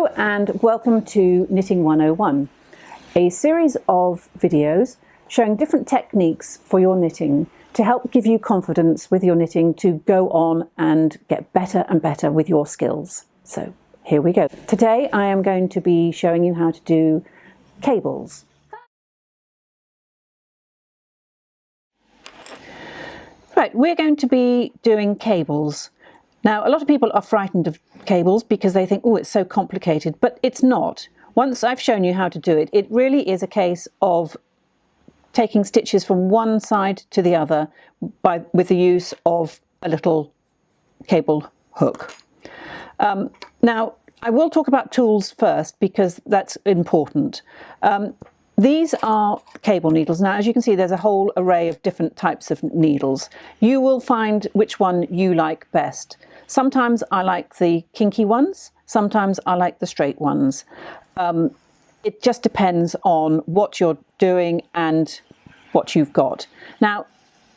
Hello and welcome to Knitting 101, a series of videos showing different techniques for your knitting to help give you confidence with your knitting to go on and get better and better with your skills. So here we go. Today I am going to be showing you how to do cables. Right, we're going to be doing cables. Now, a lot of people are frightened of cables because they think, oh, it's so complicated, but it's not. Once I've shown you how to do it, it really is a case of taking stitches from one side to the other with the use of a little cable hook. Now, I will talk about tools first because that's important. These are cable needles. Now, as you can see, there's a whole array of different types of needles. You will find which one you like best. Sometimes I like the kinky ones, sometimes I like the straight ones. It just depends on what you're doing and what you've got. Now,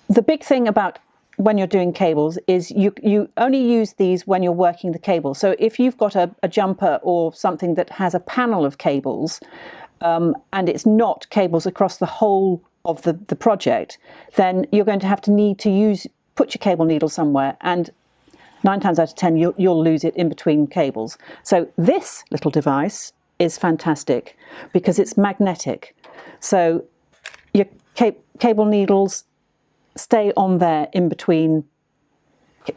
the big thing about when you're doing cables is you only use these when you're working the cable. So if you've got a jumper or something that has a panel of cables, and it's not cables across the whole of the project, then you're going to have to put your cable needle somewhere, and 9 times out of 10 you'll lose it in between cables. So this little device is fantastic because it's magnetic. So your cable needles stay on there in between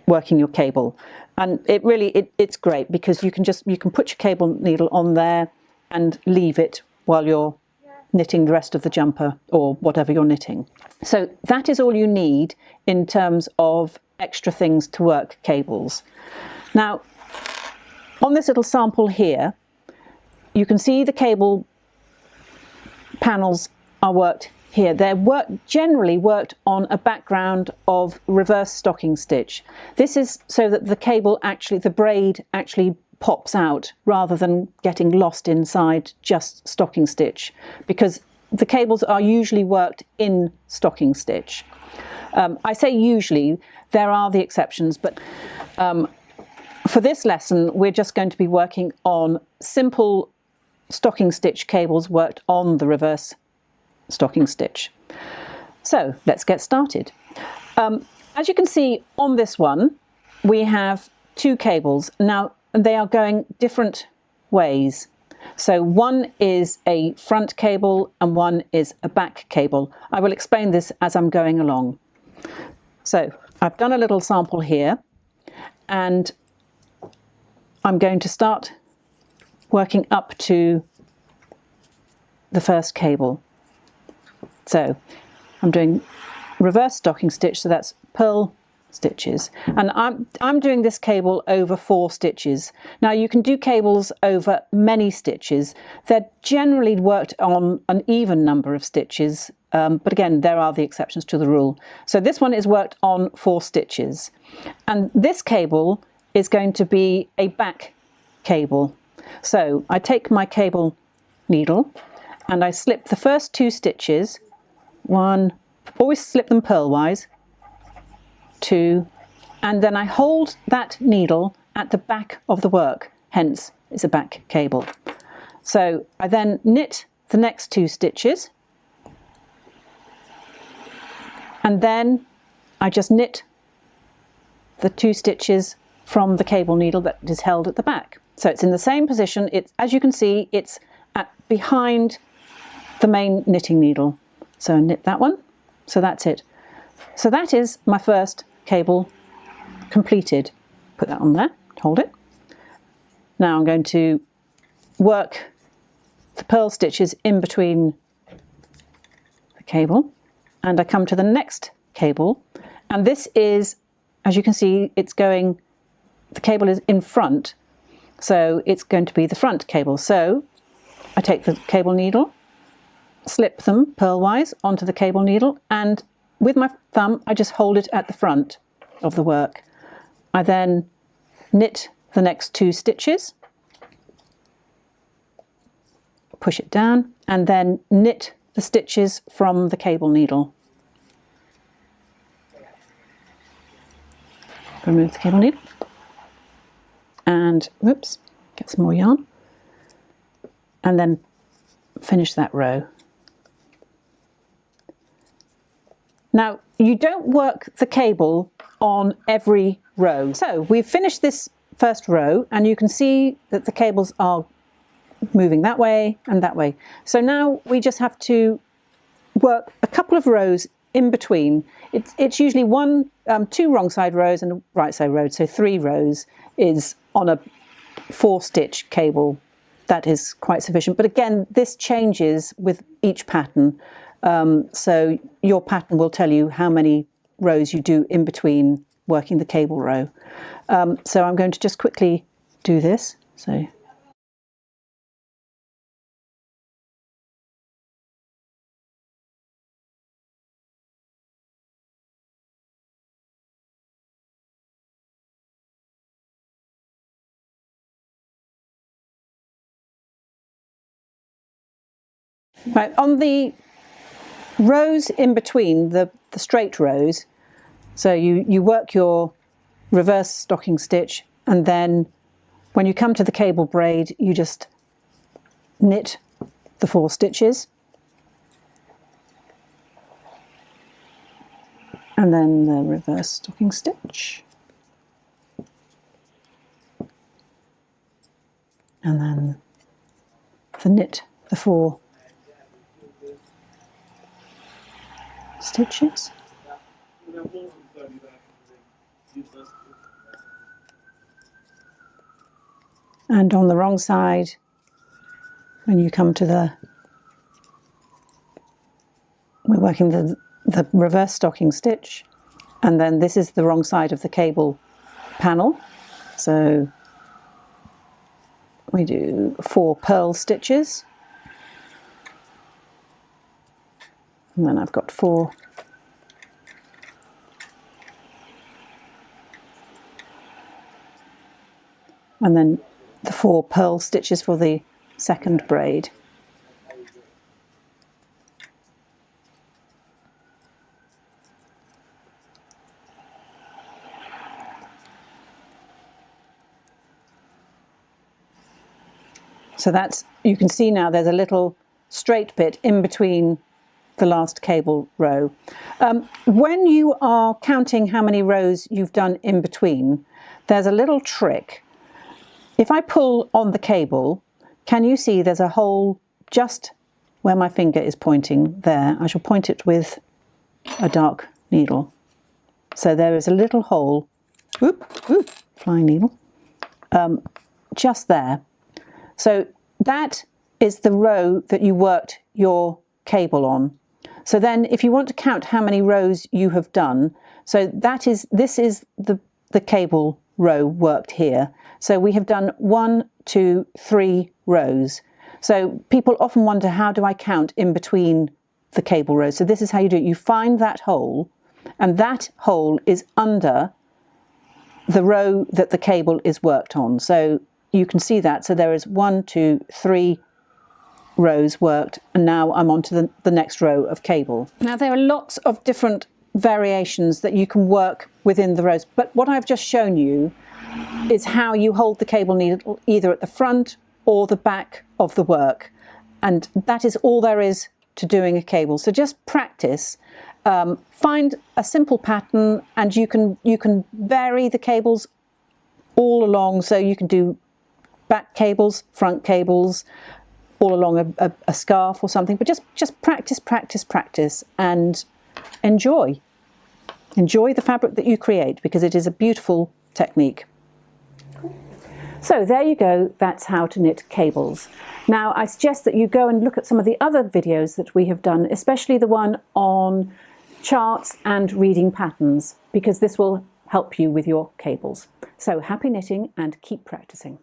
working your cable, and it's great because you can put your cable needle on there and leave it while you're knitting the rest of the jumper or whatever you're knitting. So that is all you need in terms of extra things to work cables. Now, on this little sample here, you can see the cable panels are worked here. They're generally worked on a background of reverse stocking stitch. This is so that the braid actually pops out rather than getting lost inside just stocking stitch, because the cables are usually worked in stocking stitch. I say usually, there are the exceptions, but for this lesson we're just going to be working on simple stocking stitch cables worked on the reverse stocking stitch. So let's get started. As you can see on this one, we have 2 cables. Now, they are going different ways. So one is a front cable and one is a back cable. I will explain this as I'm going along. So I've done a little sample here, and I'm going to start working up to the first cable. So I'm doing reverse stocking stitch, so that's purl stitches, and I'm doing this cable over 4 stitches. Now, you can do cables over many stitches. They're generally worked on an even number of stitches, but again, there are the exceptions to the rule. So this one is worked on 4 stitches, and this cable is going to be a back cable. So I take my cable needle and I slip the first 2 stitches, always slip them purlwise, 2, and then I hold that needle at the back of the work, hence it's a back cable. So I then knit the next 2 stitches, and then I just knit the 2 stitches from the cable needle that is held at the back. So it's in the same position. As you can see, it's behind the main knitting needle. So knit that one. So that's it. So that is my first cable completed. Put that on there, hold it. Now I'm going to work the purl stitches in between the cable, and I come to the next cable, and this is, as you can see, the cable is in front, so it's going to be the front cable. So I take the cable needle, slip them purlwise onto the cable needle, and with my thumb I just hold it at the front of the work. I then knit the next 2 stitches, push it down, and then knit the stitches from the cable needle. Remove the cable needle and, whoops, get some more yarn. and then finish that row. Now, you don't work the cable on every row. So we've finished this first row, and you can see that the cables are moving that way and that way. So now we just have to work a couple of rows in between. It's usually two wrong side rows and a right side row, so 3 rows is on a 4-stitch cable. That is quite sufficient, but again, this changes with each pattern. So your pattern will tell you how many rows you do in between working the cable row. So I'm going to just quickly do this. So right, on the rows in between, the straight rows, so you work your reverse stocking stitch, and then when you come to the cable braid, you just knit the 4 stitches, and then the reverse stocking stitch, and then knit the 4 stitches. And on the wrong side, when you come to we're working the reverse stocking stitch, and then this is the wrong side of the cable panel. So we do 4 purl stitches, and then I've got 4 and then the 4 purl stitches for the second braid. So that's, you can see now there's a little straight bit in between the last cable row. When you are counting how many rows you've done in between, there's a little trick. If I pull on the cable, can you see there's a hole just where my finger is pointing there? I shall point it with a dark needle. So there is a little hole, flying needle, just there. So that is the row that you worked your cable on. So then if you want to count how many rows you have done, so this is the cable row worked here. So we have done 1, 2, 3 rows. So people often wonder, how do I count in between the cable rows? So this is how you do it. You find that hole, and that hole is under the row that the cable is worked on. So you can see that. So there is 1, 2, 3 rows worked, and now I'm on to the next row of cable. Now there are lots of different variations that you can work within the rows, but what I've just shown you is how you hold the cable needle either at the front or the back of the work, and that is all there is to doing a cable. So just practice, find a simple pattern, and you can vary the cables all along. So you can do back cables, front cables, all along a scarf or something, but just practice and enjoy the fabric that you create, because it is a beautiful technique. So there you go, that's how to knit cables. Now I suggest that you go and look at some of the other videos that we have done, especially the one on charts and reading patterns, because this will help you with your cables. So happy knitting and keep practicing.